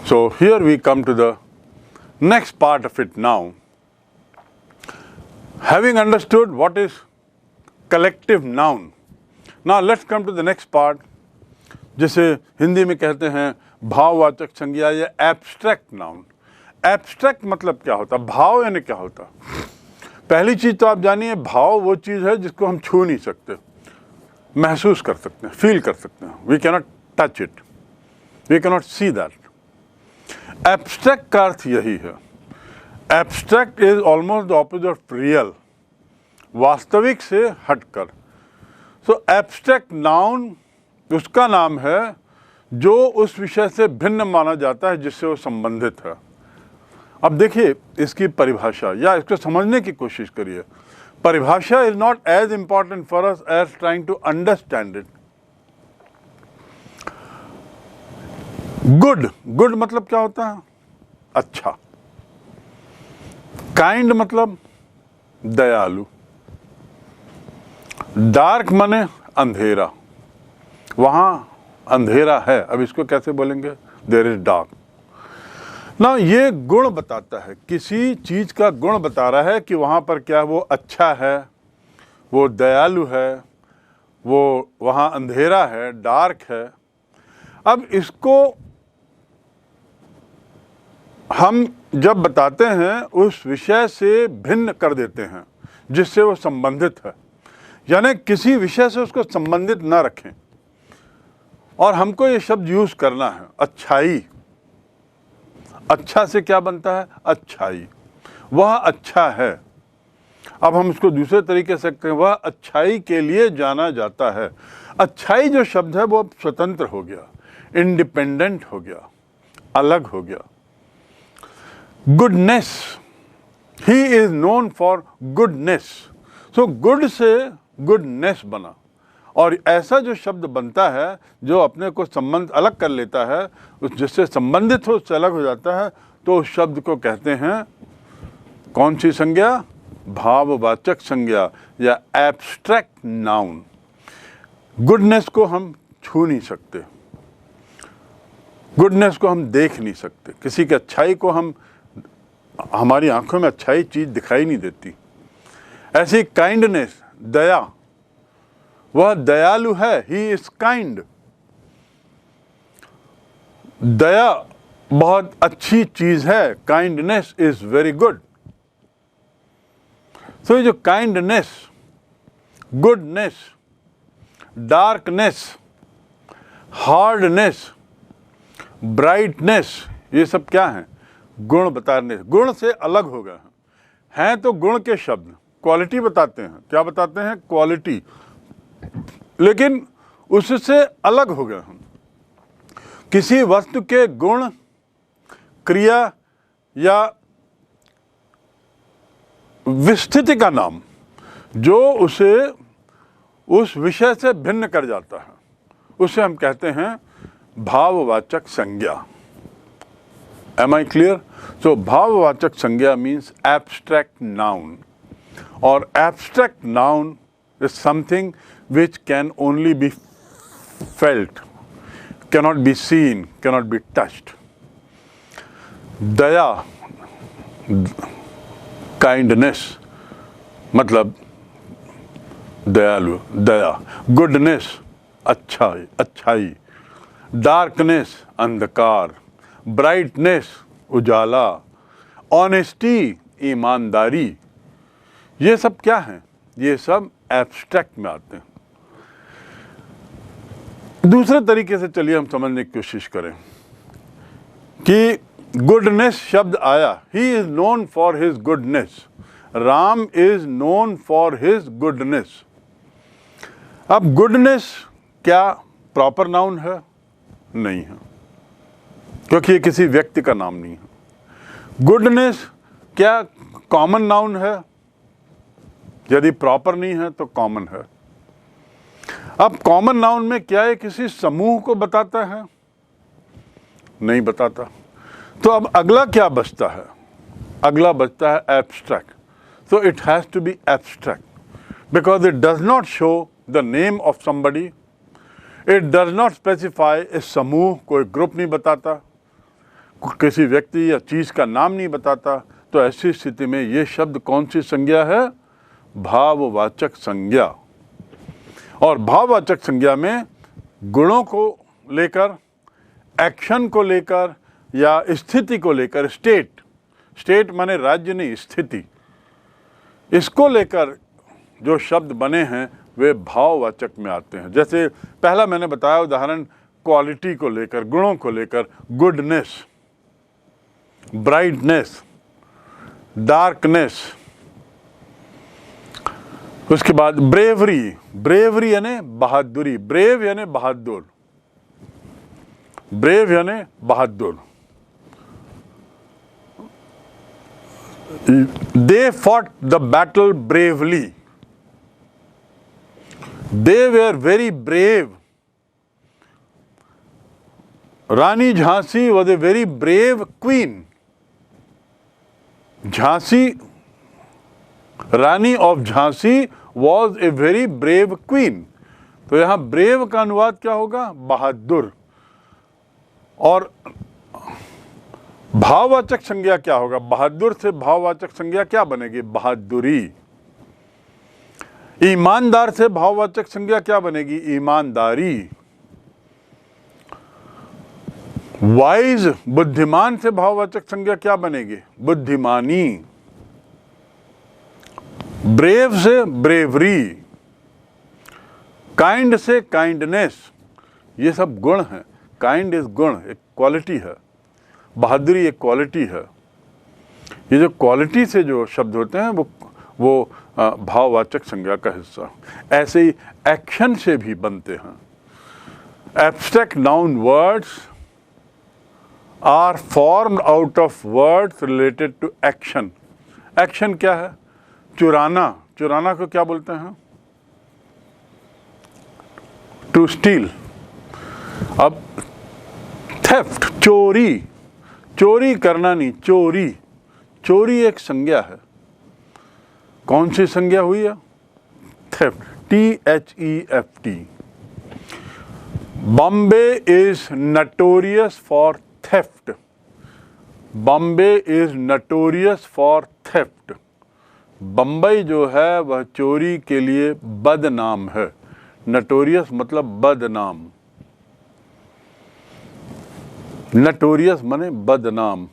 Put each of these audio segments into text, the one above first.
So here we come to the next part of it now. Having understood what is collective noun, now let's come to the next part, जिसे हिंदी में कहते हैं भाववाचक संज्ञा या abstract noun. Abstract मतलब क्या होता है? भाव यानी क्या होता है? पहली चीज तो आप जानिए, भाव वो चीज है जिसको हम छू नहीं सकते, महसूस कर सकते हैं, फील कर सकते हैं। We cannot touch it, we cannot see that. Abstract का अर्थ यही है। Abstract is almost the opposite of real, वास्तविक से हटकर। सो एब्स्ट्रैक्ट नाउन उसका नाम है जो उस विषय से भिन्न माना जाता है जिससे वो संबंधित है। अब देखिए इसकी परिभाषा, या इसको समझने की कोशिश करिए। परिभाषा is not as important for us as trying to understand it. Good, good मतलब क्या होता है? अच्छा। काइंड मतलब दयालु। डार्क माने अंधेरा, वहां अंधेरा है, अब इसको कैसे बोलेंगे? There is dark. ना ये गुण बताता है, किसी चीज का गुण बता रहा है कि वहां पर क्या वो अच्छा है, वो दयालु है, वो वहां अंधेरा है, डार्क है। अब इसको हम जब बताते हैं उस विषय से भिन्न कर देते हैं जिससे वो संबंधित है, यानी किसी विषय से उसको संबंधित ना रखें। और हमको ये शब्द यूज करना है, अच्छाई। अच्छा से क्या बनता है? अच्छाई। वह अच्छा है। अब हम इसको दूसरे तरीके से कहें, वह अच्छाई के लिए जाना जाता है। अच्छाई जो शब्द है वो अब स्वतंत्र हो गया, इंडिपेंडेंट हो गया, अलग हो गया। Goodness, he is known for goodness. So good से गुडनेस बना, और ऐसा जो शब्द बनता है जो अपने को संबंध अलग कर लेता है, उस जिससे संबंधित हो उससे अलग हो जाता है, तो उस शब्द को कहते हैं कौन सी संज्ञा? भाववाचक संज्ञा या एब्स्ट्रैक्ट नाउन। गुडनेस को हम छू नहीं सकते, गुडनेस को हम देख नहीं सकते, किसी की अच्छाई को हमारी आंखों में अच्छाई चीज दिखाई नहीं देती। ऐसी काइंडनेस, दया, वह दयालु है, ही इज काइंड। दया बहुत अच्छी चीज है, काइंडनेस इज वेरी गुड। तो ये जो kindness, goodness, darkness, hardness, brightness, ये सब क्या है? गुण बताने, गुण से अलग हो गए हैं तो गुण के शब्द क्वालिटी बताते हैं। क्या बताते हैं? क्वालिटी। लेकिन उससे अलग हो गए हम। किसी वस्तु के गुण, क्रिया या विस्थिति का नाम जो उसे उस विषय से भिन्न कर जाता है, उसे हम कहते हैं भाववाचक संज्ञा। Am I clear? So भाववाचक संज्ञा means abstract noun, और abstract noun is something which can only be felt, cannot be seen, cannot be touched. Daya, kindness मतलब दयालु, दया। गुडनेस, अच्छाई, अच्छाई। डार्कनेस, अंधकार। ब्राइटनेस, उजाला। ऑनेस्टी, ईमानदारी। ये सब क्या है? ये सब एब्स्ट्रैक्ट में आते हैं। दूसरे तरीके से चलिए हम समझने की कोशिश करें कि गुडनेस शब्द आया, he is known for his goodness. Ram is known for his goodness. अब गुडनेस क्या प्रॉपर नाउन है? नहीं है, क्योंकि ये किसी व्यक्ति का नाम नहीं है। गुडनेस क्या कॉमन नाउन है? यदि प्रॉपर नहीं है तो कॉमन है। अब कॉमन नाउन में क्या है किसी समूह को बताता है? नहीं बताता। तो अब अगला क्या बचता है? अगला बचता है abstract. So it has to be abstract because it does not show the name of somebody. It does not specify a समूह, कोई ग्रुप नहीं बताता, किसी व्यक्ति या चीज़ का नाम नहीं बताता, तो ऐसी स्थिति में ये शब्द कौन सी संज्ञा है? भाववाचक संज्ञा। और भाववाचक संज्ञा में गुणों को लेकर, एक्शन को लेकर या स्थिति को लेकर, स्टेट माने राज्य नहीं, स्थिति, इसको लेकर जो शब्द बने हैं वे भाववाचक में आते हैं। जैसे पहला मैंने बताया उदाहरण, क्वालिटी को लेकर, गुणों को लेकर, गुडनेस, ब्राइटनेस, डार्कनेस। उसके बाद ब्रेवरी यानी बहादुरी, ब्रेव यानी बहादुर, ब्रेव यानी बहादुर। They fought the battle bravely. They were very brave. Rani Jhansi was a very brave queen. Jhansi, Rani of Jhansi was a very brave queen. तो यहाँ brave का अनुवाद क्या होगा? बहादुर। और भाववाचक संज्ञा क्या होगा? बहादुर से भाववाचक संज्ञा क्या बनेगी? बहादुरी। ईमानदार से भाववाचक संज्ञा क्या बनेगी? ईमानदारी। वाइज, बुद्धिमान से भाववाचक संज्ञा क्या बनेगी? बुद्धिमानी। ब्रेव से ब्रेवरी। काइंड से काइंडनेस। ये सब गुण हैं। काइंड इज गुण, एक क्वालिटी है। बहादुरी एक क्वालिटी है। ये जो क्वालिटी से जो शब्द होते हैं वो भाववाचक संज्ञा का हिस्सा। ऐसे ही एक्शन से भी बनते हैं। Abstract noun words are formed out of words related to action. Action क्या है? चुराना। चुराना को क्या बोलते हैं? To steal. अब थेफ्ट, चोरी, चोरी करना नहीं, चोरी। चोरी एक संज्ञा है। कौन सी संज्ञा हुई है? Theft, THEFT। Bombay is notorious for theft. Bombay is notorious for theft. Bombay जो है वह चोरी के लिए बदनाम है। नटोरियस मतलब बदनाम। नटोरियस माने बदनाम।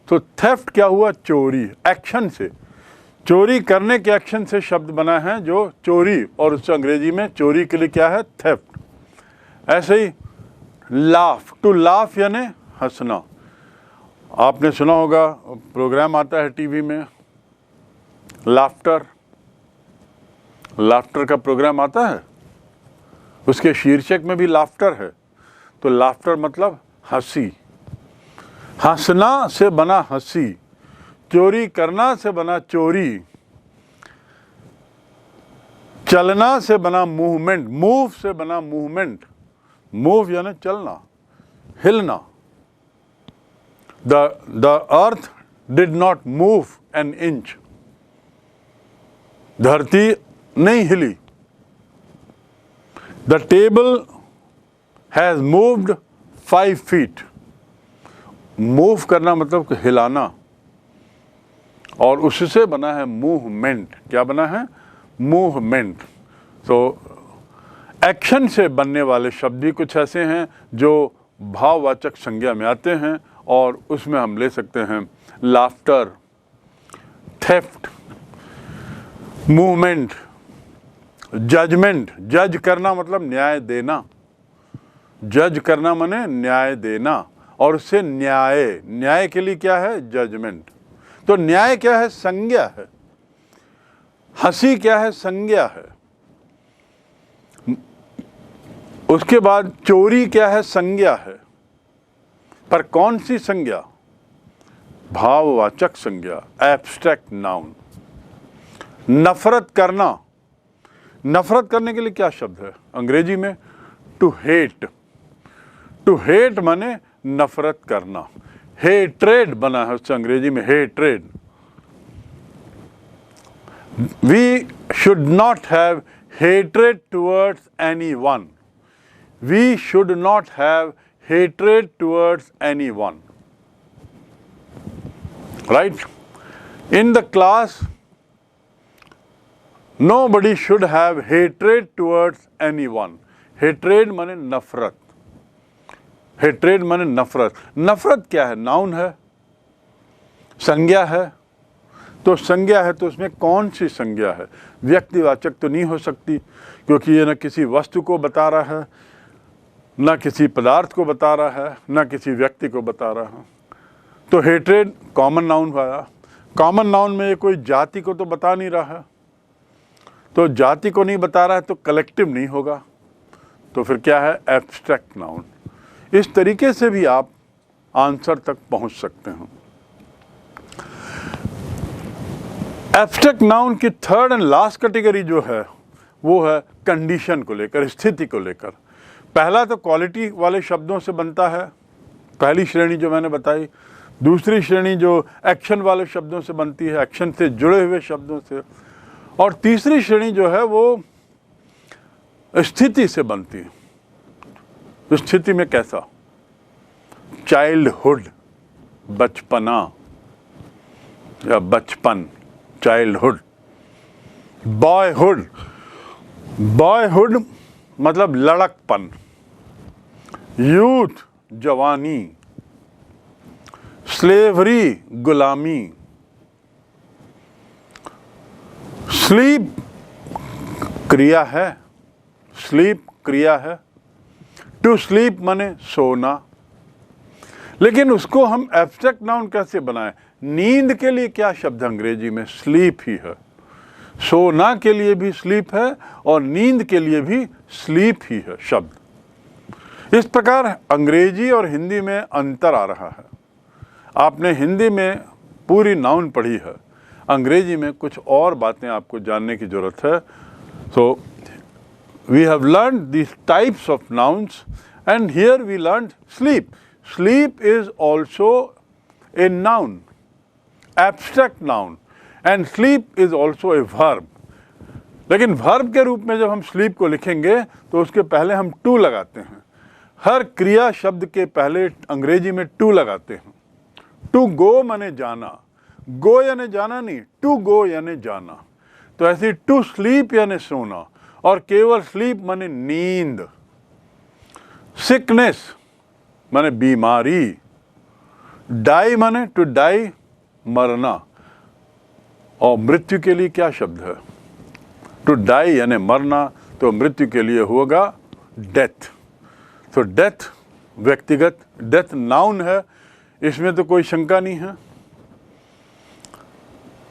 तो थेफ्ट क्या हुआ? चोरी। एक्शन से, चोरी करने के एक्शन से शब्द बना है जो चोरी, और उससे अंग्रेजी में चोरी के लिए क्या है? थेफ्ट। ऐसे ही लाफ, टू लाफ यानी हंसना। आपने सुना होगा, प्रोग्राम आता है टीवी में, लाफ्टर। लाफ्टर का प्रोग्राम आता है, उसके शीर्षक में भी लाफ्टर है। तो लाफ्टर मतलब हंसी। हंसना से बना हंसी। चोरी करना से बना चोरी। चलना से बना मूवमेंट। मूव से बना मूवमेंट। मूव यानी चलना, हिलना। The earth did not move an inch. धरती नहीं हिली। The table has moved 5 feet। Move करना मतलब कि हिलाना, और उससे बना है मूवमेंट। क्या बना है? मूवमेंट। तो एक्शन से बनने वाले शब्द ही कुछ ऐसे हैं जो भाववाचक संज्ञा में आते हैं, और उसमें हम ले सकते हैं लाफ्टर, थेफ्ट, मूवमेंट, जजमेंट। जज करना मतलब न्याय देना। जज करना माने न्याय देना, और उससे न्याय, न्याय के लिए क्या है? जजमेंट। तो न्याय क्या है? संज्ञा है। हंसी क्या है? संज्ञा है। उसके बाद चोरी क्या है? संज्ञा है। पर कौन सी संज्ञा? भाववाचक संज्ञा, एब्स्ट्रैक्ट नाउन। नफरत करना। नफरत करने के लिए क्या शब्द है अंग्रेजी में? To hate. टू हेट माने नफरत करना। हेट्रेड बना है उससे अंग्रेजी में, hatred. We should not have hatred towards anyone. We should not have hatred towards anyone. right? In the class, nobody should have hatred towards anyone. Hatred माने नफरत. Hatred माने नफरत. नफरत क्या है? नाउन है, संज्ञा है. तो संज्ञा है तो उसमें कौन सी संज्ञा है? व्यक्तिवाचक तो नहीं हो सकती, क्योंकि ये न किसी वस्तु को बता रहा है, न किसी पदार्थ को बता रहा है, न किसी व्यक्ति को बता रहा है. तो हेट्रेड कॉमन नाउन हुआ. कॉमन नाउन में ये कोई जाति को तो बता नहीं रहा है, तो जाति को नहीं बता रहा है तो कलेक्टिव नहीं होगा. तो फिर क्या है? Abstract noun. इस तरीके से भी आप आंसर तक पहुंच सकते हैं. एब्स्ट्रैक्ट नाउन की थर्ड एंड लास्ट कैटेगरी जो है वो है कंडीशन को लेकर, स्थिति को लेकर. पहला तो क्वालिटी वाले शब्दों से बनता है, पहली श्रेणी जो मैंने बताई. दूसरी श्रेणी जो एक्शन वाले शब्दों से बनती है, एक्शन से जुड़े हुए शब्दों से. और तीसरी श्रेणी जो है वो स्थिति से बनती है. स्थिति में कैसा? चाइल्डहुड, बचपना या बचपन, चाइल्डहुड. बॉयहुड, बॉयहुड मतलब लड़कपन. यूथ, जवानी. स्लेवरी, गुलामी. स्लीप क्रिया है, स्लीप क्रिया है. टू स्लीप माने सोना. लेकिन उसको हम एब्स्ट्रैक्ट नाउन कैसे बनाएं? नींद के लिए क्या शब्द अंग्रेजी में? स्लीप ही है. सोना के लिए भी स्लीप है और नींद के लिए भी स्लीप ही है शब्द. इस प्रकार अंग्रेजी और हिंदी में अंतर आ रहा है. आपने हिंदी में पूरी नाउन पढ़ी है, अंग्रेजी में कुछ और बातें आपको जानने की जरूरत है. So we have learned these types of nouns and here we learned sleep. Sleep is also a noun, abstract noun, and sleep is also a verb. लेकिन वर्ब के रूप में जब हम स्लीप को लिखेंगे तो उसके पहले हम टू लगाते हैं. हर क्रिया शब्द के पहले अंग्रेजी में टू लगाते हैं. टू गो माने जाना. गो यानी जाना नहीं, टू गो यानी जाना. तो ऐसे टू स्लीप यानी सोना, और केवल स्लीप माने नींद. सिकनेस माने बीमारी. डाई माने टू डाई, मरना. और मृत्यु के लिए क्या शब्द है? टू डाई यानी मरना, तो मृत्यु के लिए होगा डेथ. तो डेथ व्यक्तिगत, डेथ नाउन है, इसमें तो कोई शंका नहीं है.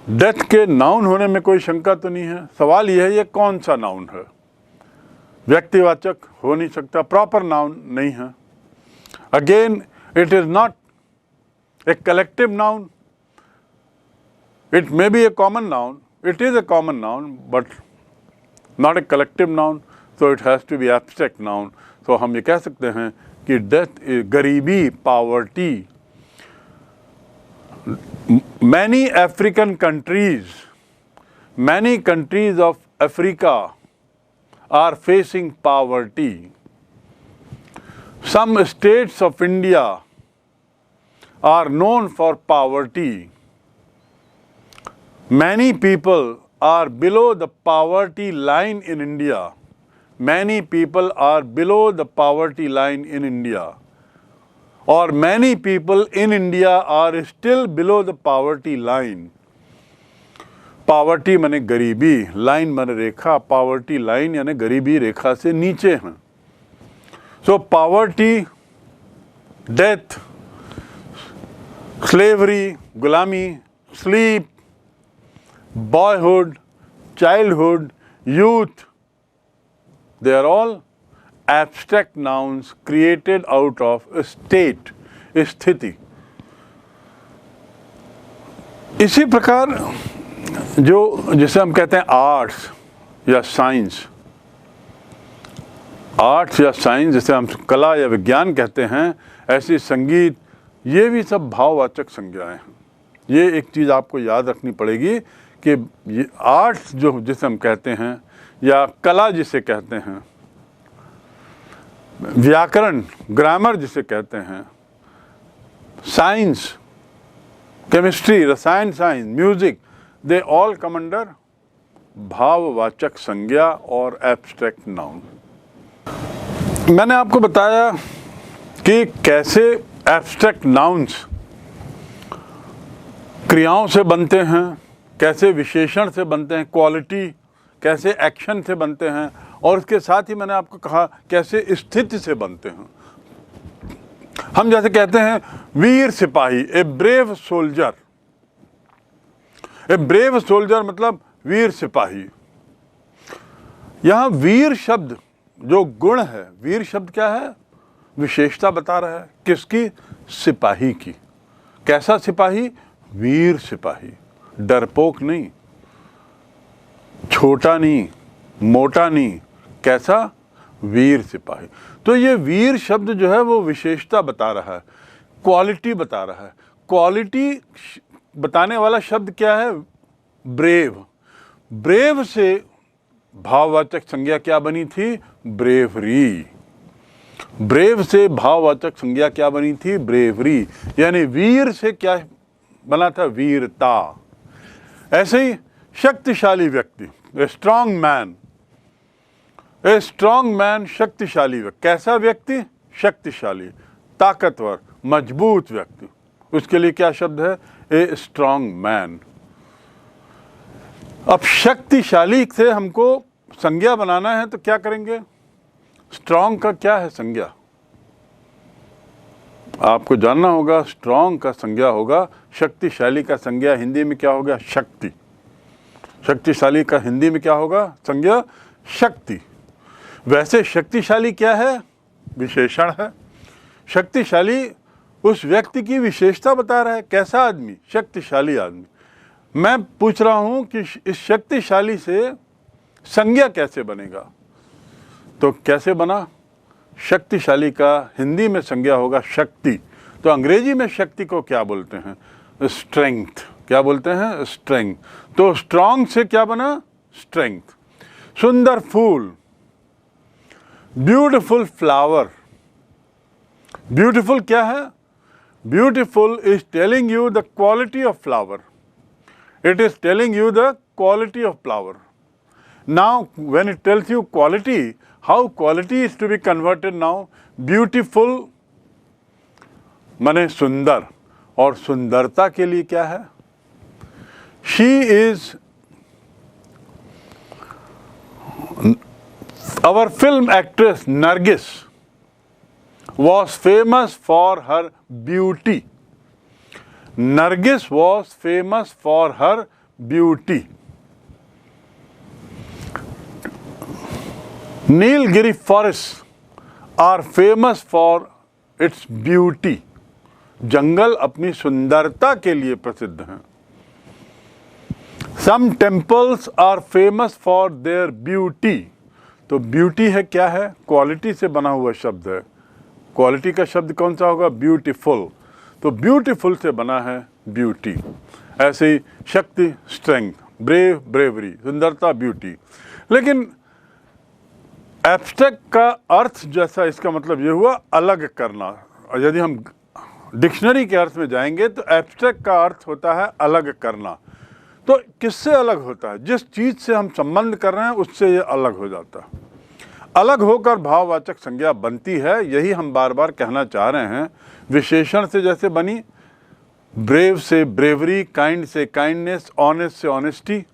डेथ के नाउन होने में कोई शंका तो नहीं है. सवाल यह है ये कौन सा नाउन है? व्यक्तिवाचक हो नहीं सकता, प्रॉपर नाउन नहीं है. Again it is not a collective noun. It may be a common noun, it is a common noun, but not a collective noun, so it has to be abstract noun. So हम ये कह सकते हैं कि death is गरीबी, poverty. Many African countries, many countries of Africa are facing poverty. Some states of India are known for poverty. Many people are below the poverty line in India. Many people are below the poverty line in India. Or many people in India are still below the poverty line. Poverty माने गरीबी, line माने रेखा. Poverty line यानी गरीबी रेखा से नीचे हैं. So poverty, death, slavery, गुलामी, sleep, boyhood, childhood, youth, they are all abstract nouns created out of a state, स्थिति. इसी प्रकार जो जिसे हम कहते हैं आर्ट्स या साइंस, आर्ट्स या साइंस जिसे हम कला या विज्ञान कहते हैं, ऐसी संगीत, ये भी सब भाववाचक संज्ञाएं हैं. ये एक चीज़ आपको याद रखनी पड़ेगी कि ये आर्ट्स जो जिसे हम कहते हैं या कला जिसे कहते हैं, व्याकरण, ग्रामर जिसे कहते हैं, साइंस केमिस्ट्री, रसायन science, music, they all come under भाववाचक संज्ञा और एब्स्ट्रैक्ट नाउन। मैंने आपको बताया कि कैसे एब्स्ट्रैक्ट नाउन्स क्रियाओं से बनते हैं, कैसे विशेषण से बनते हैं, क्वालिटी कैसे एक्शन से बनते हैं, और इसके साथ ही मैंने आपको कहा कैसे स्थिति से बनते हैं। हम जैसे कहते हैं वीर सिपाही, a brave soldier. A brave soldier मतलब वीर सिपाही। यहां वीर शब्द जो गुण है, वीर शब्द क्या है? विशेषता बता रहा है। किसकी? सिपाही की। कैसा सिपाही? वीर सिपाही। डरपोक नहीं, छोटा नहीं, मोटा नहीं, कैसा? वीर सिपाही। तो ये वीर शब्द जो है वो विशेषता बता रहा है, क्वालिटी बता रहा है। क्वालिटी बताने वाला शब्द क्या है? ब्रेव। ब्रेव से भाववाचक संज्ञा क्या बनी थी? ब्रेवरी। ब्रेव से भाववाचक संज्ञा क्या बनी थी? ब्रेवरी। यानी वीर से क्या बना था? वीरता। ऐसे ही शक्तिशाली व्यक्ति, a strong man. A strong man, शक्तिशाली व्यक्ति। कैसा व्यक्ति? शक्तिशाली, ताकतवर, मजबूत व्यक्ति। उसके लिए क्या शब्द है? A strong man. अब शक्तिशाली से हमको संज्ञा बनाना है तो क्या करेंगे? स्ट्रांग का क्या है संज्ञा? आपको जानना होगा। स्ट्रांग का संज्ञा होगा, शक्तिशाली का संज्ञा हिंदी में क्या होगा? शक्ति। शक्तिशाली का हिंदी में क्या होगा? संज्ञा शक्ति। वैसे शक्तिशाली क्या है? विशेषण है। शक्तिशाली उस व्यक्ति की विशेषता बता रहा है। कैसा आदमी? शक्तिशाली आदमी। मैं पूछ रहा हूं कि इस शक्तिशाली से संज्ञा कैसे बनेगा? तो कैसे बना? शक्तिशाली का हिंदी में संज्ञा होगा शक्ति। तो अंग्रेजी में शक्ति को क्या बोलते हैं? स्ट्रेंथ। क्या बोलते हैं? स्ट्रेंथ। तो स्ट्रांग से क्या बना? स्ट्रेंथ। सुंदर फूल, ब्यूटिफुल फ्लावर। ब्यूटिफुल क्या है? Beautiful is telling you the quality of flower. It is telling you the quality of flower. Now, when it tells you quality, how quality is to be converted now? Beautiful माने सुंदर, और सुंदरता के लिए क्या है? She is our film actress Nargis was famous for her beauty. Nargis was famous for her beauty. Nilgiri forests are famous for its beauty. जंगल अपनी सुंदरता के लिए प्रसिद्ध हैं. Some temples are famous for their beauty. तो beauty है क्या है? क्वालिटी से बना हुआ शब्द है. क्वालिटी का शब्द कौन सा होगा? ब्यूटीफुल. तो ब्यूटीफुल से बना है ब्यूटी. ऐसे ही शक्ति स्ट्रेंथ, ब्रेव ब्रेवरी, सुंदरता ब्यूटी. लेकिन एब्स्ट्रैक्ट का अर्थ जैसा इसका मतलब ये हुआ अलग करना. और यदि हम डिक्शनरी के अर्थ में जाएंगे तो एब्स्ट्रैक्ट का अर्थ होता है अलग करना. तो किससे अलग होता है? जिस चीज़ से हम संबंध कर रहे हैं उससे ये अलग हो जाता है. अलग होकर भाववाचक संज्ञा बनती है. यही हम बार बार कहना चाह रहे हैं. विशेषण से जैसे बनी, ब्रेव से ब्रेवरी, काइंड से काइंडनेस, ऑनेस्ट से ऑनेस्टी.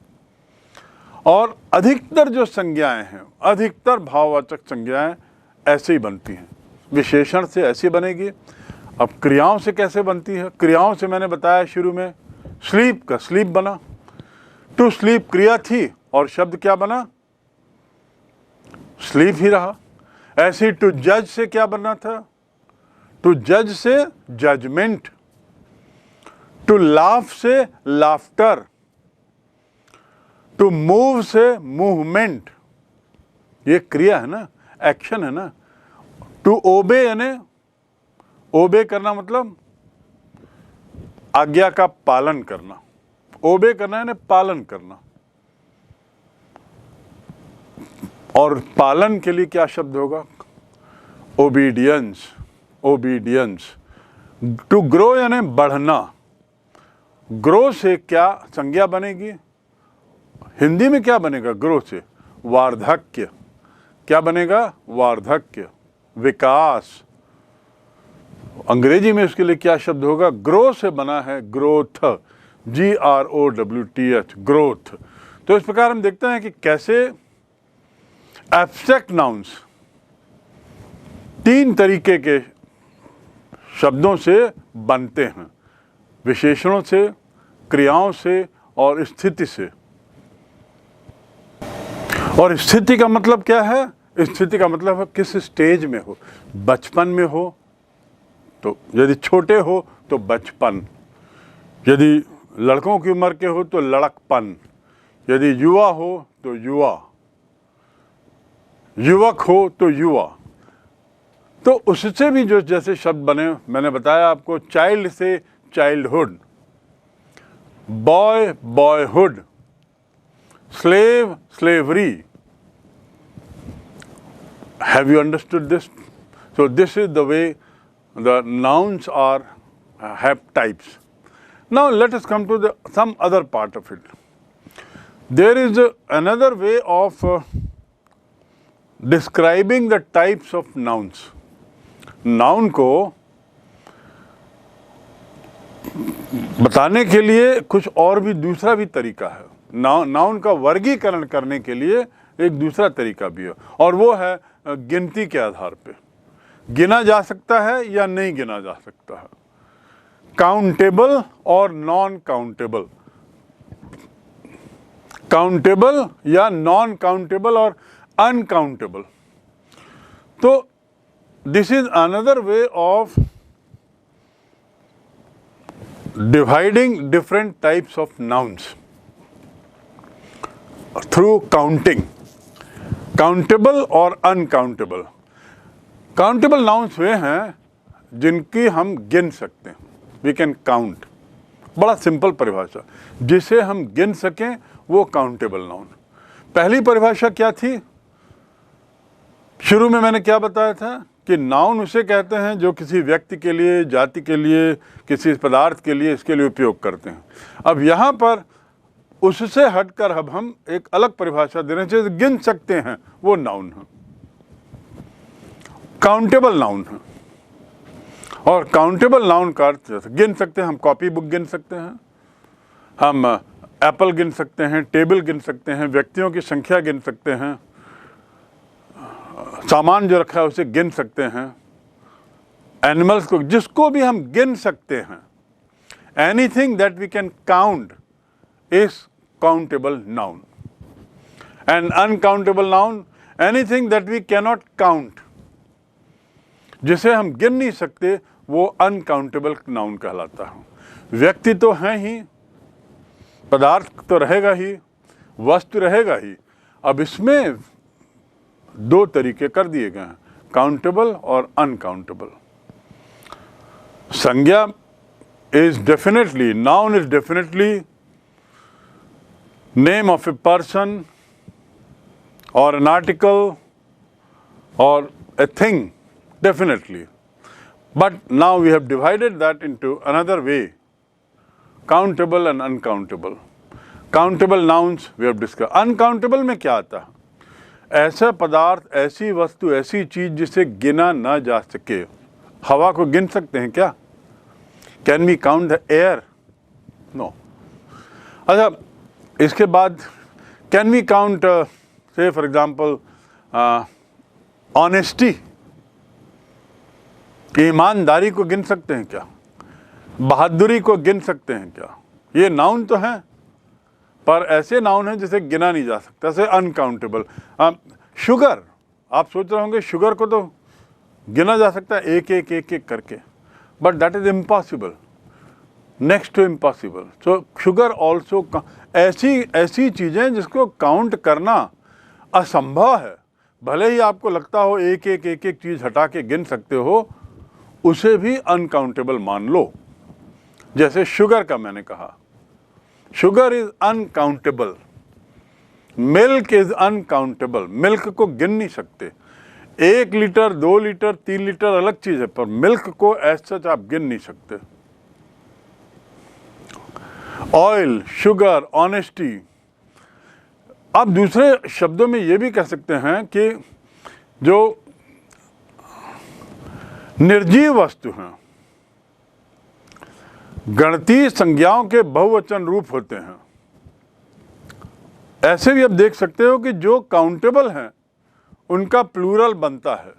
और अधिकतर जो संज्ञाएं हैं, अधिकतर भाववाचक संज्ञाएं ऐसे ही बनती हैं. विशेषण से ऐसी बनेगी. अब क्रियाओं से कैसे बनती है? क्रियाओं से मैंने बताया शुरू में, स्लीप का स्लीप बना. टू स्लीप क्रिया थी और शब्द क्या बना? स्लीप ही रहा. ऐसे ही टू जज से क्या बनना था? टू जज से जजमेंट. टू लाफ से लाफ्टर. टू मूव से मूवमेंट. ये क्रिया है ना, एक्शन है ना. टू ओबे यानी ओबे करना मतलब आज्ञा का पालन करना. ओबे करना यानी पालन करना. और पालन के लिए क्या शब्द होगा? ओबीडियंस. ओबीडियंस. टू ग्रो यानी बढ़ना. ग्रो से क्या संज्ञा बनेगी? हिंदी में क्या बनेगा ग्रो से? वार्धक्य। क्या बनेगा? वार्धक्य, विकास। अंग्रेजी में उसके लिए क्या शब्द होगा? ग्रो से बना है ग्रोथ, GROWTH, ग्रोथ। तो इस प्रकार हम देखते हैं कि कैसे एब्स्ट्रैक्ट नाउन्स तीन तरीके के शब्दों से बनते हैं, विशेषणों से, क्रियाओं से और स्थिति से। और स्थिति का मतलब क्या है? स्थिति का मतलब है किस स्टेज में हो। बचपन में हो तो, यदि छोटे हो तो बचपन, यदि लड़कों की उम्र के हो तो लड़कपन, यदि युवा हो तो युवा, युवक हो तो युवा। तो उससे भी जो जैसे शब्द बने, मैंने बताया आपको, चाइल्ड से childhood, boy boyhood, slave slavery. Have you understood this? So this is the way the nouns are have types. Now let us come to some other part of it. There is another way of describing the types of nouns. Noun को बताने के लिए कुछ और भी दूसरा भी तरीका है। नाउन का वर्गीकरण करने के लिए एक दूसरा तरीका भी है, और वो है गिनती के आधार पे। गिना जा सकता है या नहीं गिना जा सकता है, काउंटेबल और नॉन काउंटेबल, काउंटेबल या नॉन काउंटेबल और अनकाउंटेबल। तो this is another way of dividing different types of nouns through counting, countable और अनकाउंटेबल। काउंटेबल नाउन्स वे हैं जिनकी हम गिन सकते हैं, वी कैन काउंट। बड़ा सिंपल परिभाषा, जिसे हम गिन सकें वो काउंटेबल नाउन। पहली परिभाषा क्या थी? शुरू में मैंने क्या बताया था कि नाउन उसे कहते हैं जो किसी व्यक्ति के लिए, जाति के लिए, किसी पदार्थ के लिए, इसके लिए उपयोग करते हैं। अब यहाँ पर उससे हटकर अब हम एक अलग परिभाषा दे रहे हैं, जिसे गिन सकते हैं वो नाउन है, काउंटेबल नाउन है। और काउंटेबल नाउन का अर्थ जैसे गिन सकते हैं, हम कॉपी बुक गिन सकते हैं, हम एप्पल गिन सकते हैं, टेबल गिन सकते हैं, व्यक्तियों की संख्या गिन सकते हैं, सामान जो रखा है उसे गिन सकते हैं, एनिमल्स को, जिसको भी हम गिन सकते हैं। Anything that we can count is countable noun. And uncountable noun, anything that we cannot count, जिसे हम गिन नहीं सकते, वो uncountable noun कहलाता है। व्यक्ति तो है ही, पदार्थ तो रहेगा ही, वस्तु रहेगा ही। अब इसमें दो तरीके कर दिए गए हैं, काउंटेबल और अनकाउंटेबल। संज्ञा is definitely, noun is definitely name of a person or an article or a thing, definitely. But now we have divided that into another way, countable and uncountable. Countable nouns we have discussed. Uncountable में क्या आता है? ऐसा पदार्थ, ऐसी वस्तु, ऐसी चीज जिसे गिना ना जा सके। हवा को गिन सकते हैं क्या? Can we count the air? No. अच्छा, इसके बाद कैन वी काउंट से फॉर एग्जाम्पल ऑनेस्टी, ईमानदारी को गिन सकते हैं क्या? बहादुरी को गिन सकते हैं क्या? ये नाउन तो हैं, पर ऐसे नाउन हैं जिसे गिना नहीं जा सकता, ऐसे अनकाउंटेबल। शुगर, आप सोच रहे होंगे शुगर को तो गिना जा सकता है एक एक एक एक करके, but that is impossible, next to impossible. So sugar also, ऐसी चीज़ें जिसको काउंट करना असंभव है, भले ही आपको लगता हो एक एक चीज़ हटा के गिन सकते हो, उसे भी अनकाउंटेबल मान लो। जैसे शुगर का मैंने कहा, sugar is uncountable, milk is uncountable, milk को गिन नहीं सकते। 1 लीटर, 2 लीटर, 3 लीटर अलग चीज़ है, पर मिल्क को ऐसा आप गिन नहीं सकते। Oil, sugar, honesty. आप दूसरे शब्दों में ये भी कह सकते हैं कि जो निर्जीव वस्तु हैं, गणतीय संज्ञाओं के बहुवचन रूप होते हैं। ऐसे भी आप देख सकते हो कि जो काउंटेबल हैं उनका प्लूरल बनता है।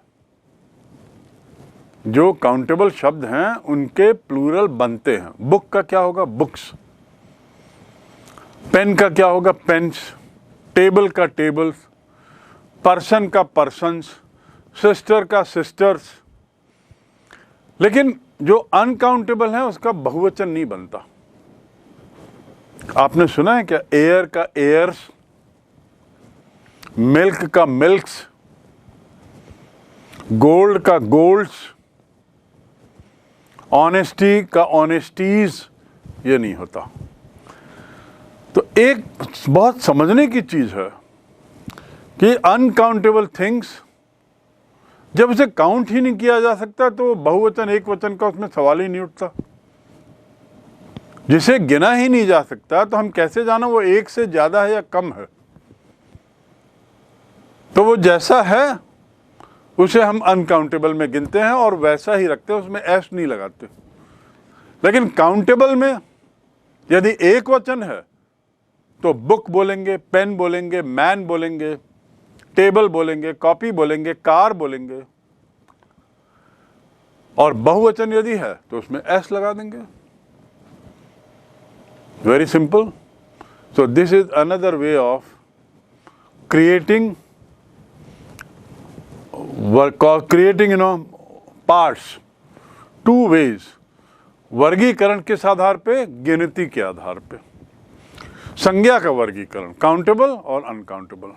जो काउंटेबल शब्द हैं उनके प्लूरल बनते हैं। बुक का क्या होगा? बुक्स। पेन का क्या होगा? पेन्स। टेबल का टेबल्स। पर्सन का पर्सन्स। सिस्टर का सिस्टर्स। लेकिन जो अनकाउंटेबल है उसका बहुवचन नहीं बनता। आपने सुना है क्या? एयर का एयर्स, मिल्क का मिल्क्स, गोल्ड का गोल्ड्स, ऑनेस्टी का ऑनेस्टीज, ये नहीं होता। तो एक बहुत समझने की चीज है कि अनकाउंटेबल थिंग्स, जब उसे काउंट ही नहीं किया जा सकता तो बहुवचन एक वचन का उसमें सवाल ही नहीं उठता। जिसे गिना ही नहीं जा सकता तो हम कैसे जाना वो एक से ज्यादा है या कम है? तो वो जैसा है उसे हम अनकाउंटेबल में गिनते हैं और वैसा ही रखते हैं, उसमें एस नहीं लगाते। लेकिन काउंटेबल में यदि एक वचन है तो बुक बोलेंगे, पेन बोलेंगे, मैन बोलेंगे, टेबल बोलेंगे, कॉपी बोलेंगे, कार बोलेंगे। और बहुवचन यदि है तो उसमें एस लगा देंगे। Very simple. So this is another way of creating parts, two ways. वर्गीकरण किस आधार पे? गिनती के आधार पे। संज्ञा का वर्गीकरण, काउंटेबल और अनकाउंटेबल।